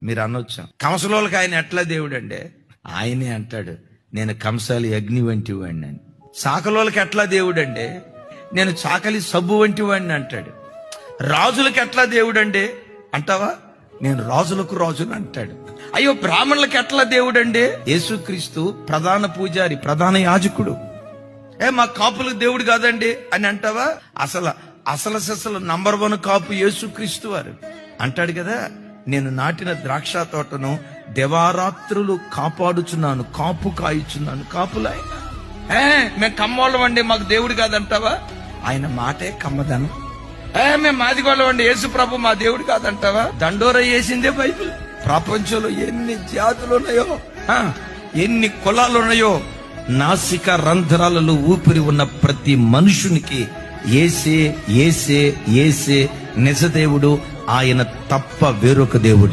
మీరు అనొచ్చు, కంసలోళ్ళకి ఆయన ఎట్లా దేవుడు అండి? ఆయనే అంటాడు, నేను కంసాలి అగ్ని వంటి వాడిని అని. చాకలోళ్ళకి ఎట్లా దేవుడు అండి? నేను చాకలి సబ్బు వంటి వాడిని అంటాడు. రాజులకి ఎట్లా దేవుడు అండి అంటావా? నేను రాజులకు రాజుని అంటాడు. అయ్యో, బ్రాహ్మణులకి ఎట్లా దేవుడు అండి? యేసుక్రీస్తు ప్రధాన పూజారి, ప్రధాన యాజకుడు. మా కాపులకు దేవుడు కాదండి అని అంటావా? అసలు నంబర్ 1 కాపు యేసుక్రీస్తు వారు అంటాడు కదా, నేను నాటిన ద్రాక్ష తోటను దివారాత్రులు కాపాడుచున్నాను, కాపు కాయుచున్నాను. కాపులాయన మేము కమ్మోళ్ళం అండి, మాకు దేవుడు కాదంటావా? ఆయన మాటే కమ్మదనం. మేము మాదిగోళ్ళం అండి, యేసు ప్రభు మా దేవుడు కాదంటావా? దండోర వేసిందే బైబిల్. ప్రపంచంలో ఎన్ని జాతులు ఉన్నాయో, ఎన్ని కులాలు ఉన్నాయో, నాసిక రంధ్రాలలో ఊపిరి ఉన్న ప్రతి మనుషునికి యేసే యేసే యేసే నిజదేవుడు. ఆయన తప్ప వేరొక దేవుడు